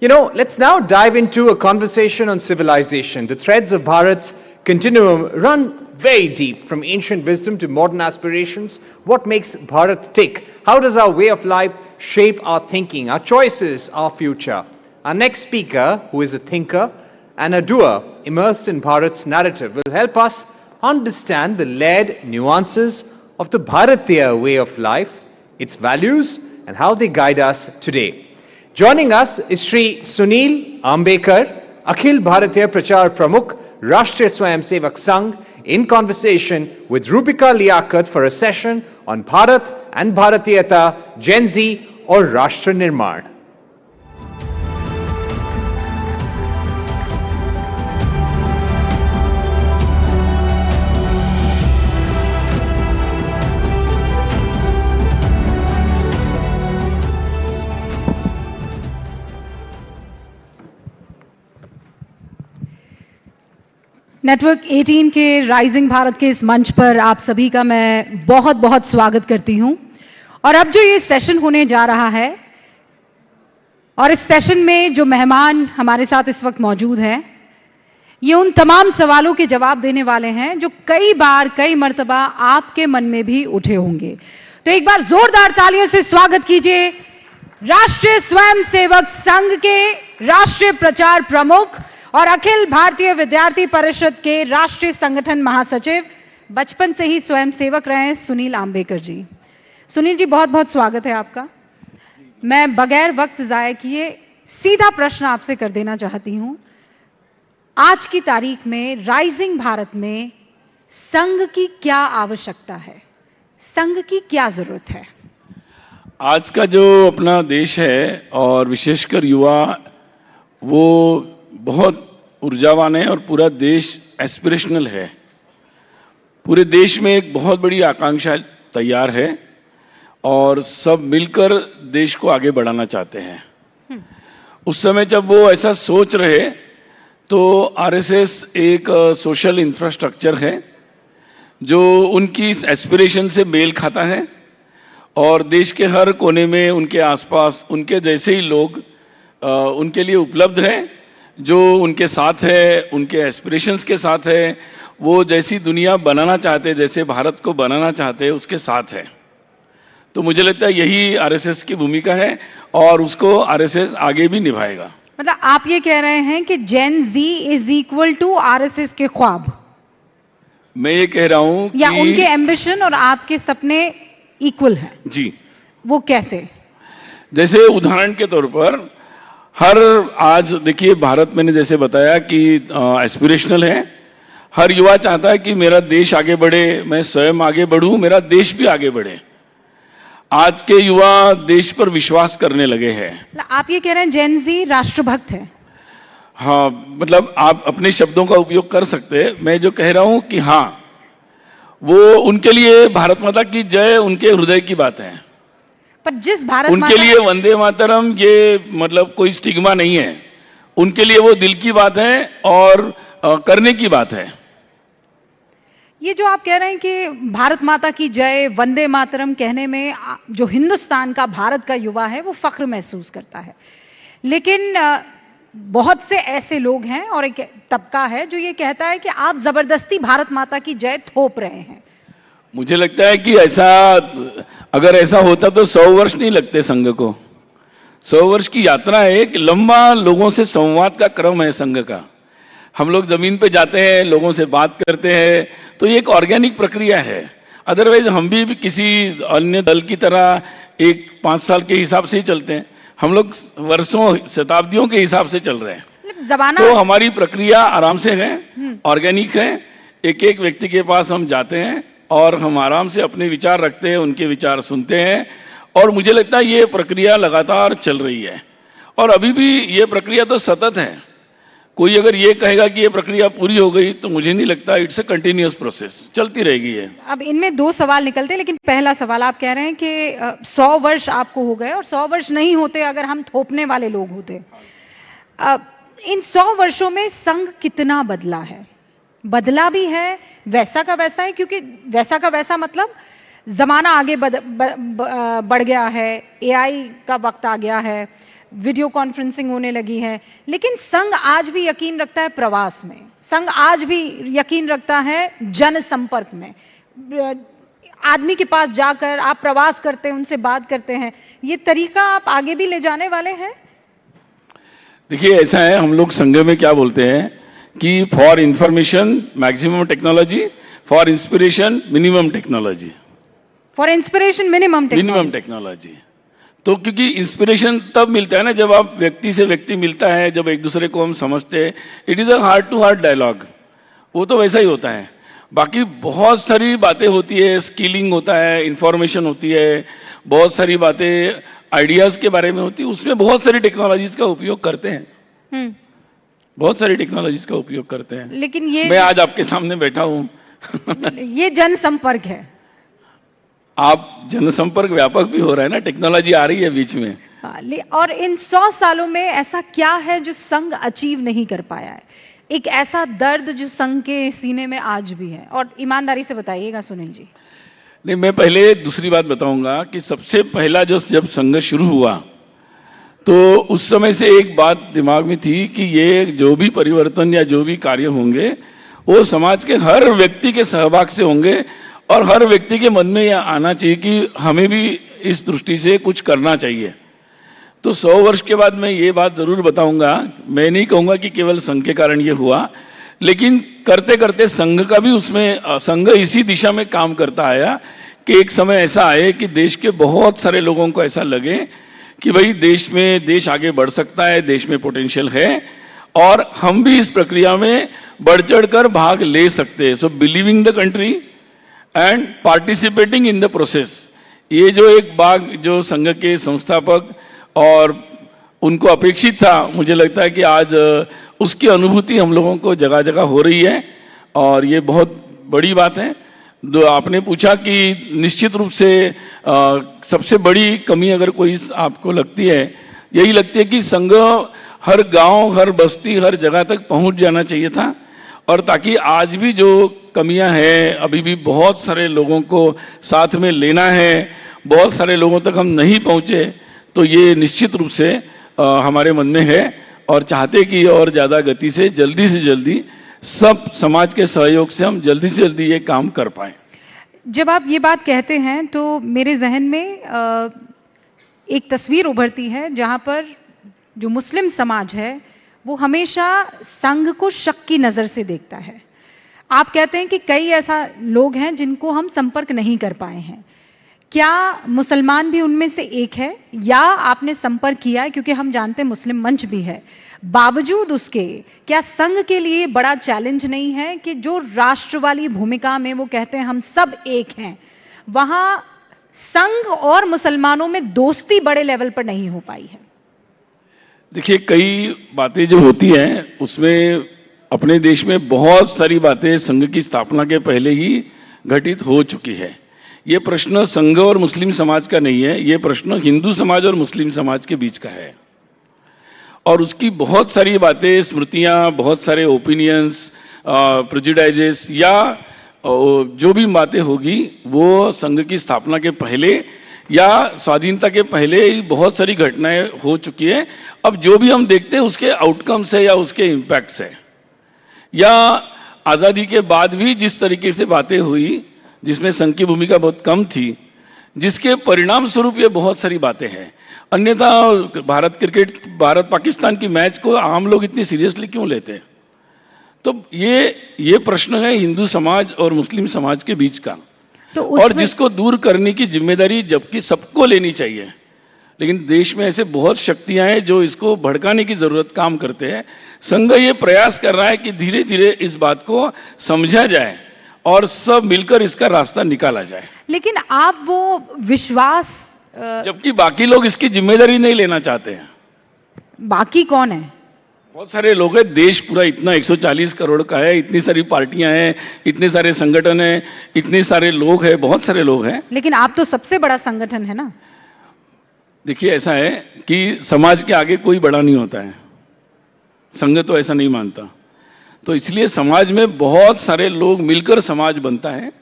Let's now dive into a conversation on civilization. The threads of Bharat's continuum run very deep, from ancient wisdom to modern aspirations. What makes Bharat tick? How does our way of life shape our thinking, our choices, our future? Our next speaker, who is a thinker and a doer immersed in Bharat's narrative, will help us understand the layered nuances of the Bharatiya way of life, its values, and how they guide us today. Joining us is Shri Sunil Ambekar, Akhil Bharatiya Prachar Pramukh, Rashtriya Swayamsevak Sangh, in conversation with Rupika Liaquat for a session on Bharat and Bharatiyata, Gen Z or Rashtra Nirman. Network 18 के rising Bharat के इस मंच पर आप सभी का मैं बहुत बहुत स्वागत करती हूं। और अब जो ये सेशन होने जा रहा है और इस सेशन में जो मेहमान हमारे साथ इस वक्त मौजूद हैं, ये उन तमाम सवालों के जवाब देने वाले हैं जो कई बार कई मर्तबा आपके मन में भी उठे होंगे। तो एक बार जोरदार तालियों से स्वागत कीजिए राष्ट्रीय स्वयंसेवक संघ के राष्ट्रीय प्रचार प्रमुख और अखिल भारतीय विद्यार्थी परिषद के राष्ट्रीय संगठन महासचिव, बचपन से ही स्वयंसेवक रहे हैं, सुनील आम्बेकर जी। सुनील जी, बहुत बहुत स्वागत है आपका। मैं बगैर वक्त जाया किए सीधा प्रश्न आपसे कर देना चाहती हूं। आज की तारीख में राइजिंग भारत में संघ की क्या आवश्यकता है, संघ की क्या जरूरत है? आज का जो अपना देश है और विशेषकर युवा, वो बहुत ऊर्जावान है और पूरा देश एस्पिरेशनल है। पूरे देश में एक बहुत बड़ी आकांक्षा तैयार है और सब मिलकर देश को आगे बढ़ाना चाहते हैं। उस समय जब वो ऐसा सोच रहे तो आरएसएस एक सोशल इंफ्रास्ट्रक्चर है जो उनकी एस्पिरेशन से मेल खाता है और देश के हर कोने में उनके आसपास उनके जैसे ही लोग उनके लिए उपलब्ध हैं, जो उनके साथ है, उनके एस्पिरेशंस के साथ है, वो जैसी दुनिया बनाना चाहते, जैसे भारत को बनाना चाहते, उसके साथ है। तो मुझे लगता है यही आरएसएस की भूमिका है और उसको आरएसएस आगे भी निभाएगा। मतलब आप ये कह रहे हैं कि जेन जी इज इक्वल टू आरएसएस के ख्वाब? मैं ये कह रहा हूं या उनके एम्बिशन और आपके सपने इक्वल हैं? जी। वो कैसे? जैसे उदाहरण के तौर पर आज देखिए, भारत मैंने जैसे बताया कि एस्पिरेशनल है। हर युवा चाहता है कि मेरा देश आगे बढ़े, मैं स्वयं आगे बढ़ूं, मेरा देश भी आगे बढ़े। आज के युवा देश पर विश्वास करने लगे हैं। आप ये कह रहे हैं जेन जी राष्ट्रभक्त है? हाँ, मतलब आप अपने शब्दों का उपयोग कर सकते हैं। मैं जो कह रहा हूं कि हाँ, वो उनके लिए भारत माता की जय उनके हृदय की बात है। पर जिस भारत उनके लिए वंदे मातरम ये मतलब कोई स्टिग्मा नहीं है, उनके लिए वो दिल की बात है और करने की बात है। ये जो आप कह रहे हैं कि भारत माता की जय, वंदे मातरम कहने में जो हिंदुस्तान का, भारत का युवा है वो फख्र महसूस करता है, लेकिन बहुत से ऐसे लोग हैं और एक तबका है जो ये कहता है कि आप जबरदस्ती भारत माता की जय थोप रहे हैं। मुझे लगता है कि अगर ऐसा होता तो 100 वर्ष नहीं लगते संघ को। 100 वर्ष की यात्रा है, एक लंबा लोगों से संवाद का क्रम है संघ का। हम लोग जमीन पे जाते हैं, लोगों से बात करते हैं, तो ये एक ऑर्गेनिक प्रक्रिया है। अदरवाइज हम भी किसी अन्य दल की तरह एक 5 साल के हिसाब से ही चलते हैं। हम लोग वर्षों, शताब्दियों के हिसाब से चल रहे हैं। तो हमारी प्रक्रिया आराम से है, ऑर्गेनिक है। एक एक व्यक्ति के पास हम जाते हैं और हम आराम से अपने विचार रखते हैं, उनके विचार सुनते हैं और मुझे लगता है ये प्रक्रिया लगातार चल रही है और अभी भी ये प्रक्रिया तो सतत है। कोई अगर ये कहेगा कि ये प्रक्रिया पूरी हो गई तो मुझे नहीं लगता। इट्स अ कंटिन्यूअस प्रोसेस, चलती रहेगी ये। अब इनमें 2 सवाल निकलते हैं, लेकिन पहला सवाल, आप कह रहे हैं कि 100 वर्ष आपको हो गए और 100 वर्ष नहीं होते अगर हम थोपने वाले लोग होते। इन 100 वर्षों में संघ कितना बदला है? बदला भी है, वैसा का वैसा है, क्योंकि वैसा का वैसा मतलब जमाना आगे बढ़ गया है, एआई का वक्त आ गया है, वीडियो कॉन्फ्रेंसिंग होने लगी है, लेकिन संघ आज भी यकीन रखता है प्रवास में, संघ आज भी यकीन रखता है जनसंपर्क में। आदमी के पास जाकर आप प्रवास करते हैं, उनसे बात करते हैं, ये तरीका आप आगे भी ले जाने वाले हैं? देखिए, ऐसा है, हम लोग संघ में क्या बोलते हैं कि for information maximum technology, for inspiration minimum technology. For inspiration minimum technology. तो क्योंकि इंस्पिरेशन तब मिलता है ना जब आप व्यक्ति से व्यक्ति मिलता है, जब एक दूसरे को हम समझते हैं। It is a heart to heart dialogue, वो तो वैसा ही होता है। बाकी बहुत सारी बातें होती है, स्किलिंग होता है, इंफॉर्मेशन होती है, बहुत सारी बातें आइडियाज के बारे में होती है, उसमें बहुत सारी टेक्नोलॉजीज का उपयोग करते हैं। बहुत सारी टेक्नोलॉजीज का उपयोग करते हैं। लेकिन ये मैं आज आपके सामने बैठा हूं ये जनसंपर्क है। आप जनसंपर्क व्यापक भी हो रहा है ना, टेक्नोलॉजी आ रही है बीच में। और इन 100 सालों में ऐसा क्या है जो संघ अचीव नहीं कर पाया है? एक ऐसा दर्द जो संघ के सीने में आज भी है, और ईमानदारी से बताइएगा सुनील जी। नहीं, मैं पहले दूसरी बात बताऊंगा कि सबसे पहला जब संघ शुरू हुआ तो उस समय से एक बात दिमाग में थी कि ये जो भी परिवर्तन या जो भी कार्य होंगे वो समाज के हर व्यक्ति के सहभाग से होंगे, और हर व्यक्ति के मन में यह आना चाहिए कि हमें भी इस दृष्टि से कुछ करना चाहिए। तो 100 वर्ष के बाद मैं ये बात जरूर बताऊंगा, मैं नहीं कहूंगा कि केवल संघ के कारण ये हुआ, लेकिन करते करते संघ का भी उसमें संघ इसी दिशा में काम करता आया कि एक समय ऐसा आए कि देश के बहुत सारे लोगों को ऐसा लगे कि भाई देश आगे बढ़ सकता है, देश में पोटेंशियल है और हम भी इस प्रक्रिया में बढ़ चढ़कर भाग ले सकते हैं। So believing the country and participating in the process, ये जो एक बाग जो संघ के संस्थापक और उनको अपेक्षित था, मुझे लगता है कि आज उसकी अनुभूति हम लोगों को जगह जगह हो रही है, और ये बहुत बड़ी बात है। आपने पूछा कि निश्चित रूप से सबसे बड़ी कमी अगर कोई आपको लगती है, यही लगती है कि संघ हर गांव, हर बस्ती, हर जगह तक पहुंच जाना चाहिए था, और ताकि आज भी जो कमियां हैं, अभी भी बहुत सारे लोगों को साथ में लेना है, बहुत सारे लोगों तक हम नहीं पहुंचे, तो ये निश्चित रूप से हमारे मन में है, और चाहते कि और ज्यादा गति से जल्दी सब समाज के सहयोग से हम जल्दी से जल्दी ये काम कर पाए। जब आप ये बात कहते हैं तो मेरे जहन में एक तस्वीर उभरती है जहां पर जो मुस्लिम समाज है वो हमेशा संघ को शक की नजर से देखता है। आप कहते हैं कि कई ऐसा लोग हैं जिनको हम संपर्क नहीं कर पाए हैं, क्या मुसलमान भी उनमें से एक है, या आपने संपर्क किया है? क्योंकि हम जानते हैं मुस्लिम मंच भी है, बावजूद उसके क्या संघ के लिए बड़ा चैलेंज नहीं है कि जो राष्ट्र वाली भूमिका में वो कहते हैं हम सब एक हैं, वहां संघ और मुसलमानों में दोस्ती बड़े लेवल पर नहीं हो पाई है? देखिए, कई बातें जो होती हैं उसमें अपने देश में बहुत सारी बातें संघ की स्थापना के पहले ही घटित हो चुकी है। ये प्रश्न संघ और मुस्लिम समाज का नहीं है, ये प्रश्न हिंदू समाज और मुस्लिम समाज के बीच का है, और उसकी बहुत सारी बातें, स्मृतियां, बहुत सारे ओपिनियंस, प्रेजुडाइजेस या जो भी बातें होगी वो संघ की स्थापना के पहले या स्वाधीनता के पहले ही बहुत सारी घटनाएं हो चुकी है। अब जो भी हम देखते हैं उसके आउटकम्स है या उसके इम्पैक्ट्स है, या आजादी के बाद भी जिस तरीके से बातें हुई जिसमें संघ की भूमिका बहुत कम थी, जिसके परिणाम स्वरूप ये बहुत सारी बातें हैं। अन्यथा भारत पाकिस्तान की मैच को आम लोग इतनी सीरियसली क्यों लेते हैं? तो ये प्रश्न है हिंदू समाज और मुस्लिम समाज के बीच का, तो और जिसको दूर करने की जिम्मेदारी जबकि सबको लेनी चाहिए, लेकिन देश में ऐसे बहुत शक्तियां हैं जो इसको भड़काने की जरूरत काम करते हैं। संघ ये प्रयास कर रहा है कि धीरे धीरे इस बात को समझा जाए और सब मिलकर इसका रास्ता निकाला जाए। लेकिन आप वो विश्वास, जबकि बाकी लोग इसकी जिम्मेदारी नहीं लेना चाहते हैं। बाकी कौन है? बहुत सारे लोग हैं, देश पूरा इतना 140 करोड़ का है, इतनी सारी पार्टियां हैं, इतने सारे संगठन हैं, इतने सारे लोग हैं, बहुत सारे लोग हैं। लेकिन आप तो सबसे बड़ा संगठन है ना। देखिए, ऐसा है कि समाज के आगे कोई बड़ा नहीं होता है, संघ तो ऐसा नहीं मानता। तो इसलिए समाज में बहुत सारे लोग मिलकर समाज बनता है,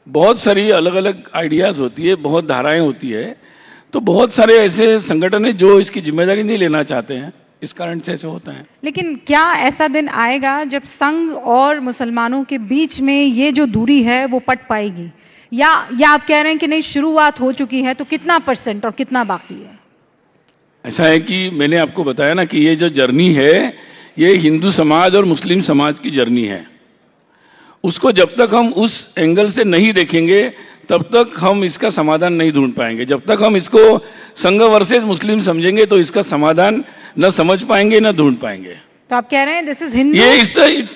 बहुत सारी अलग अलग आइडियाज होती है, बहुत धाराएं होती है। तो बहुत सारे ऐसे संगठन हैं जो इसकी जिम्मेदारी नहीं लेना चाहते हैं, इस कारण से ऐसे होता है। लेकिन क्या ऐसा दिन आएगा जब संघ और मुसलमानों के बीच में ये जो दूरी है वो पट पाएगी, या आप कह रहे हैं कि नहीं शुरुआत हो चुकी है, तो कितना % और कितना बाकी है? ऐसा है कि मैंने आपको बताया ना कि ये जो जर्नी है ये हिंदू समाज और मुस्लिम समाज की जर्नी है। उसको जब तक हम उस एंगल से नहीं देखेंगे तब तक हम इसका समाधान नहीं ढूंढ पाएंगे। जब तक हम इसको संघ वर्सेस मुस्लिम समझेंगे तो इसका समाधान न समझ पाएंगे न ढूंढ पाएंगे। तो आप कह रहे हैं दिस इज हिंदू,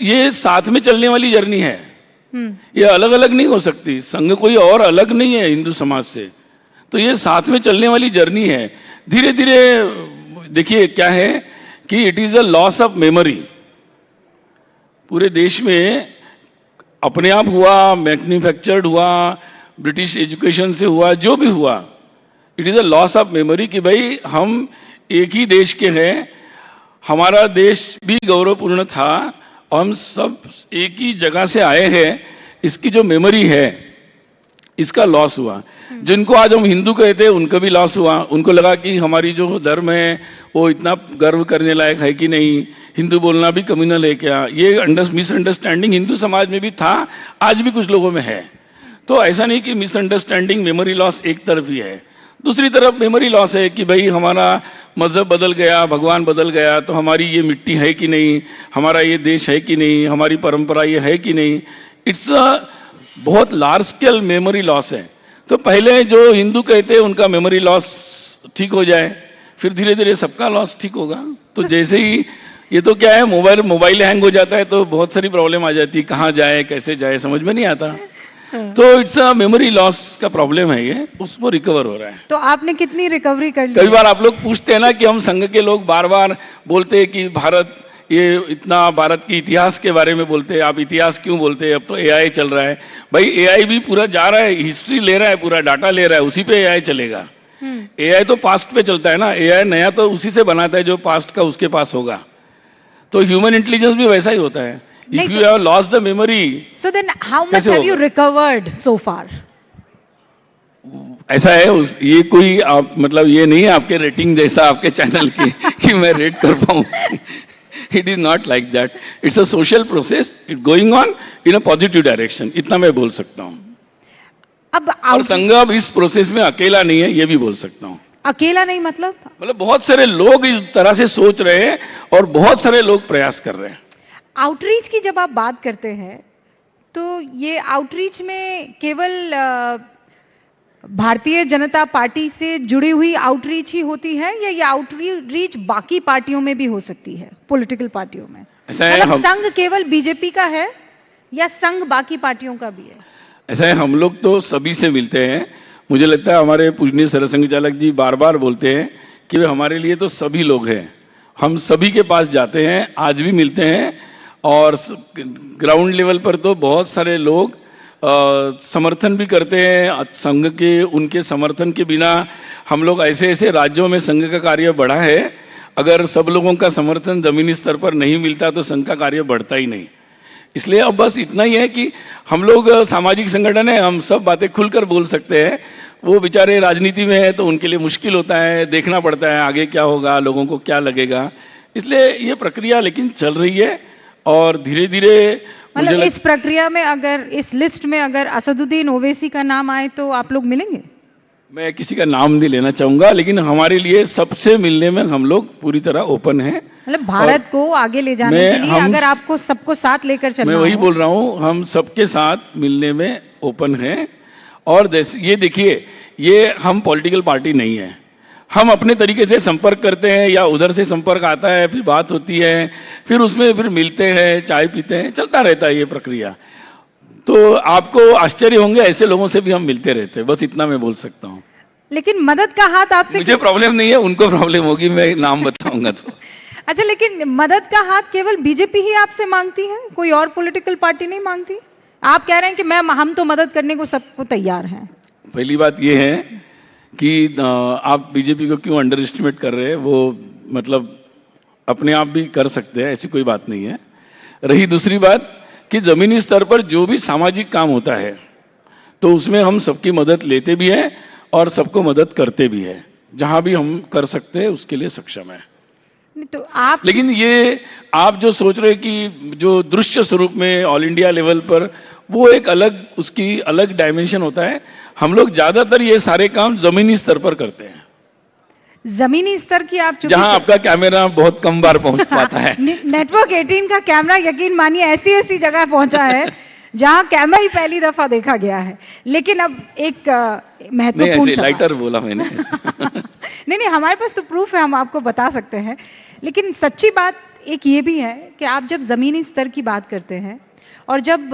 ये साथ में चलने वाली जर्नी है। ये अलग अलग नहीं हो सकती। संघ कोई और अलग नहीं है हिंदू समाज से, तो ये साथ में चलने वाली जर्नी है। धीरे धीरे देखिए क्या है कि it is a loss of memory. पूरे देश में अपने आप हुआ, मैन्युफैक्चर्ड हुआ, ब्रिटिश एजुकेशन से हुआ, जो भी हुआ, it is a loss of memory कि भाई हम एक ही देश के हैं, हमारा देश भी गौरवपूर्ण था, हम सब एक ही जगह से आए हैं, इसकी जो मेमोरी है इसका लॉस हुआ। जिनको आज हम हिंदू कहते हैं उनका भी लॉस हुआ। उनको लगा कि हमारी जो धर्म है वो इतना गर्व करने लायक है कि नहीं, हिंदू बोलना भी कम्युनल है क्या, ये मिसअंडरस्टैंडिंग हिंदू समाज में भी था, आज भी कुछ लोगों में है। तो ऐसा नहीं कि मिसअंडरस्टैंडिंग मेमोरी लॉस एक तरफ ही है, दूसरी तरफ मेमोरी लॉस है कि भाई हमारा मजहब बदल गया, भगवान बदल गया, तो हमारी ये मिट्टी है कि नहीं, हमारा ये देश है कि नहीं, हमारी परंपरा ये है कि नहीं। इट्स अ बहुत लार्ज स्केल मेमोरी लॉस है। तो पहले जो हिंदू कहते हैं उनका मेमोरी लॉस ठीक हो जाए, फिर धीरे धीरे सबका लॉस ठीक होगा। तो जैसे ही ये तो क्या है, मोबाइल हैंग हो जाता है तो बहुत सारी प्रॉब्लम आ जाती है, कहाँ जाए कैसे जाए समझ में नहीं आता। तो इट्स अ मेमोरी लॉस का प्रॉब्लम है ये, उसको रिकवर हो रहा है। तो आपने कितनी रिकवरी कर ली? कई बार आप लोग पूछते हैं ना कि हम संघ के लोग बार बार बोलते हैं कि भारत, ये इतना भारत के इतिहास के बारे में बोलते हैं, आप इतिहास क्यों बोलते हैं, अब तो एआई चल रहा है। भाई एआई भी पूरा जा रहा है, हिस्ट्री ले रहा है, पूरा डाटा ले रहा है, उसी पे एआई चलेगा। एआई तो पास्ट पे चलता है ना, एआई नया तो उसी से बनाता है जो पास्ट का उसके पास होगा। तो ह्यूमन इंटेलिजेंस भी वैसा ही होता है। If you have lost the memory, so then how much have you recovered so far? ऐसा है ये कोई आप मतलब ये नहीं है आपके रेटिंग जैसा आपके चैनल की कि मैं रेट कर पाऊं। It is not like that. It's a social process, it going on in a positive direction, इतना मैं बोल सकता हूं। अब और संघ अब इस प्रोसेस में अकेला नहीं है, ये भी बोल सकता हूं। अकेला नहीं मतलब बहुत सारे लोग इस तरह से सोच रहे हैं और बहुत सारे लोग प्रयास कर रहे हैं। आउटरीच की जब आप बात करते हैं तो ये आउटरीच में केवल भारतीय जनता पार्टी से जुड़ी हुई आउटरीच ही होती है, या ये आउटरीच बाकी पार्टियों में भी हो सकती है, पॉलिटिकल पार्टियों में? ऐसा है, मतलब संघ केवल बीजेपी का है या संघ बाकी पार्टियों का भी है? ऐसा है, हम लोग तो सभी से मिलते हैं। मुझे लगता है हमारे पूजनीय सरसंघ चालक जी बार बार बोलते हैं कि वे हमारे लिए तो सभी लोग हैं। हम सभी के पास जाते हैं, आज भी मिलते हैं, और ग्राउंड लेवल पर तो बहुत सारे लोग समर्थन भी करते हैं संघ के। उनके समर्थन के बिना हम लोग ऐसे ऐसे राज्यों में संघ का कार्य बढ़ा है, अगर सब लोगों का समर्थन जमीनी स्तर पर नहीं मिलता तो संघ का कार्य बढ़ता ही नहीं। इसलिए अब बस इतना ही है कि हम लोग सामाजिक संगठन है, हम सब बातें खुलकर बोल सकते हैं। वो बेचारे राजनीति में है तो उनके लिए मुश्किल होता है, देखना पड़ता है आगे क्या होगा, लोगों को क्या लगेगा। इसलिए ये प्रक्रिया लेकिन चल रही है और धीरे धीरे मतलब इस प्रक्रिया में अगर इस लिस्ट में अगर असदुद्दीन ओवैसी का नाम आए तो आप लोग मिलेंगे? मैं किसी का नाम नहीं लेना चाहूंगा, लेकिन हमारे लिए सबसे मिलने में हम लोग पूरी तरह ओपन हैं। मतलब भारत को आगे ले जाने के लिए अगर आपको सबको साथ लेकर चलना, मैं वही बोल रहा हूं, हम सबके साथ मिलने में ओपन हैं। और जैसे ये देखिए, ये हम पॉलिटिकल पार्टी नहीं है, हम अपने तरीके से संपर्क करते हैं, या उधर से संपर्क आता है, फिर बात होती है, फिर उसमें फिर मिलते हैं, चाय पीते हैं, चलता रहता है ये प्रक्रिया। तो आपको आश्चर्य होंगे, ऐसे लोगों से भी हम मिलते रहते हैं, बस इतना मैं बोल सकता हूं। लेकिन मदद का हाथ आपसे, मुझे प्रॉब्लम नहीं है, उनको प्रॉब्लम होगी, मैं नाम बताऊंगा तो। अच्छा, लेकिन मदद का हाथ केवल बीजेपी ही आपसे मांगती है, कोई और पॉलिटिकल पार्टी नहीं मांगती? आप कह रहे हैं कि हम तो मदद करने को सबको तैयार हैं। पहली बात यह है कि आप बीजेपी को क्यों अंडर एस्टिमेट कर रहे हैं, वो मतलब अपने आप भी कर सकते हैं, ऐसी कोई बात नहीं है। रही दूसरी बात कि जमीनी स्तर पर जो भी सामाजिक काम होता है तो उसमें हम सबकी मदद लेते भी हैं और सबको मदद करते भी है। जहां भी हम कर सकते हैं उसके लिए सक्षम है। तो आप लेकिन ये आप जो सोच रहे हैं कि जो दृश्य स्वरूप में ऑल इंडिया लेवल पर, वो एक अलग, उसकी अलग डायमेंशन होता है। हम लोग ज्यादातर ये सारे काम जमीनी स्तर पर करते हैं, जमीनी स्तर की आप चूंकि जहां आपका कैमरा बहुत कम बार पहुंच पाता है। नेटवर्क 18 का कैमरा यकीन मानिए ऐसी ऐसी जगह पहुंचा है जहां कैमरा ही पहली दफा देखा गया है। लेकिन अब एक नहीं, महत्वपूर्ण ऐसे सवाल। लाइटर बोला मैंने। नहीं, हमारे पास तो प्रूफ है, हम आपको बता सकते हैं। लेकिन सच्ची बात एक ये भी है कि आप जब जमीनी स्तर की बात करते हैं और जब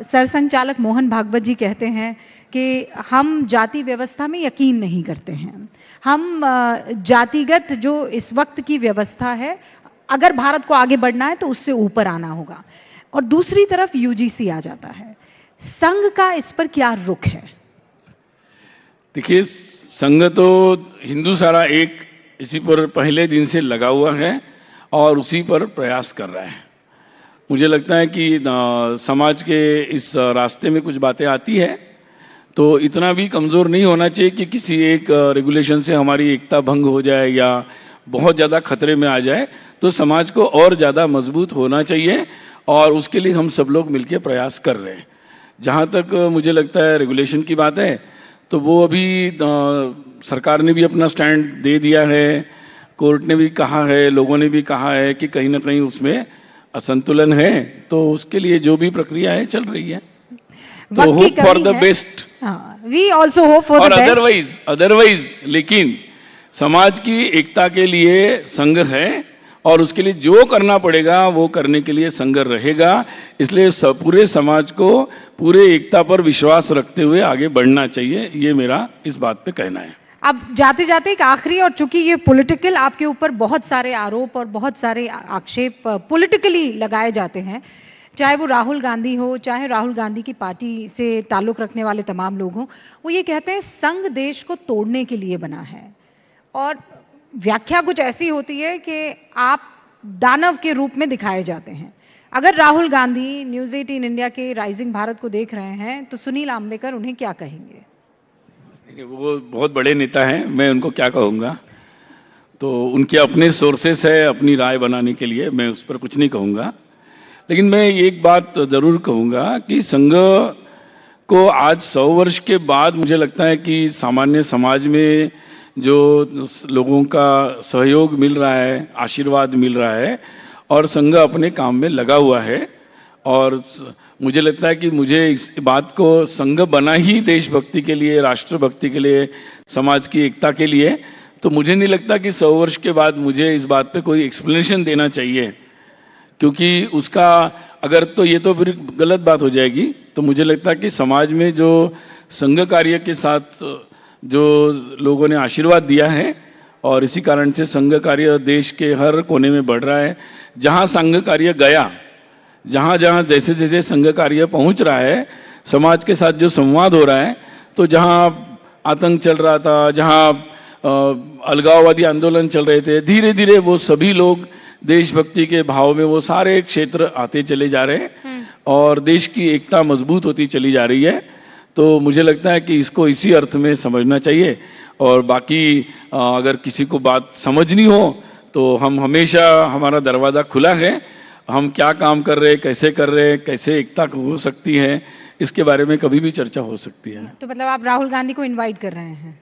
सरसंघचालक मोहन भागवत जी कहते हैं कि हम जाति व्यवस्था में यकीन नहीं करते हैं, हम जातिगत जो इस वक्त की व्यवस्था है, अगर भारत को आगे बढ़ना है तो उससे ऊपर आना होगा, और दूसरी तरफ यूजीसी आ जाता है, संघ का इस पर क्या रुख है? देखिए, संघ तो हिंदू सारा एक इसी पर पहले दिन से लगा हुआ है और उसी पर प्रयास कर रहा है। मुझे लगता है कि समाज के इस रास्ते में कुछ बातें आती है तो इतना भी कमजोर नहीं होना चाहिए कि किसी एक रेगुलेशन से हमारी एकता भंग हो जाए या बहुत ज्यादा खतरे में आ जाए। तो समाज को और ज्यादा मजबूत होना चाहिए और उसके लिए हम सब लोग मिलकर प्रयास कर रहे हैं। जहां तक मुझे लगता है रेगुलेशन की बात है तो वो अभी सरकार ने भी अपना स्टैंड दे दिया है, कोर्ट ने भी कहा है, लोगों ने भी कहा है कि कहीं ना कहीं उसमें असंतुलन है, तो उसके लिए जो भी प्रक्रिया है चल रही है। तो hope for the best. We also hope for और द बेस्ट। अदरवाइज लेकिन समाज की एकता के लिए संघ है और उसके लिए जो करना पड़ेगा वो करने के लिए संघ रहेगा। इसलिए पूरे समाज को पूरे एकता पर विश्वास रखते हुए आगे बढ़ना चाहिए, ये मेरा इस बात पे कहना है। अब जाते जाते एक आखिरी, और चूंकि ये पॉलिटिकल, आपके ऊपर बहुत सारे आरोप और बहुत सारे आक्षेप पॉलिटिकली लगाए जाते हैं, चाहे वो राहुल गांधी हो, चाहे राहुल गांधी की पार्टी से ताल्लुक रखने वाले तमाम लोग हों, वो ये कहते हैं संघ देश को तोड़ने के लिए बना है, और व्याख्या कुछ ऐसी होती है कि आप दानव के रूप में दिखाए जाते हैं। अगर राहुल गांधी न्यूज़ 18 इंडिया के राइजिंग भारत को देख रहे हैं तो सुनील आंबेकर उन्हें क्या कहेंगे? वो बहुत बड़े नेता हैं, मैं उनको क्या कहूंगा। तो उनके अपने सोर्सेस है अपनी राय बनाने के लिए, मैं उस पर कुछ नहीं कहूंगा। लेकिन मैं एक बात जरूर कहूंगा कि संघ को आज 100 वर्ष के बाद मुझे लगता है कि सामान्य समाज में जो लोगों का सहयोग मिल रहा है, आशीर्वाद मिल रहा है और संघ अपने काम में लगा हुआ है। और मुझे लगता है कि मुझे इस बात को संघ बना ही देशभक्ति के लिए, राष्ट्रभक्ति के लिए, समाज की एकता के लिए। तो मुझे नहीं लगता कि 100 वर्ष के बाद मुझे इस बात पे कोई एक्सप्लेनेशन देना चाहिए, क्योंकि उसका अगर तो ये तो फिर गलत बात हो जाएगी। तो मुझे लगता है कि समाज में जो संघ कार्य के साथ जो लोगों ने आशीर्वाद दिया है और इसी कारण से संघ कार्य देश के हर कोने में बढ़ रहा है। जहां संघ कार्य गया, जहां जहां जैसे जैसे संघ कार्य पहुंच रहा है, समाज के साथ जो संवाद हो रहा है, तो जहां आतंक चल रहा था, जहां अलगाववादी आंदोलन चल रहे थे, धीरे धीरे वो सभी लोग देशभक्ति के भाव में वो सारे क्षेत्र आते चले जा रहे हैं और देश की एकता मजबूत होती चली जा रही है। तो मुझे लगता है कि इसको इसी अर्थ में समझना चाहिए। और बाकी अगर किसी को बात समझनी हो तो हम हमेशा, हमारा दरवाजा खुला है। हम क्या काम कर रहे हैं, कैसे कर रहे हैं, कैसे एकता हो सकती है, इसके बारे में कभी भी चर्चा हो सकती है। तो मतलब आप राहुल गांधी को इनवाइट कर रहे हैं?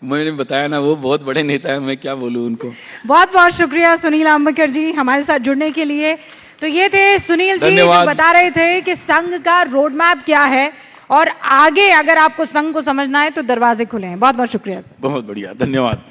मैंने बताया ना, वो बहुत बड़े नेता है, मैं क्या बोलूं उनको। बहुत बहुत शुक्रिया सुनील आंबेकर जी हमारे साथ जुड़ने के लिए। तो ये थे सुनील जी जो बता रहे थे कि संघ का रोड मैप क्या है और आगे अगर आपको संघ को समझना है तो दरवाजे खुले हैं। बहुत बहुत शुक्रिया। बहुत बढ़िया, धन्यवाद।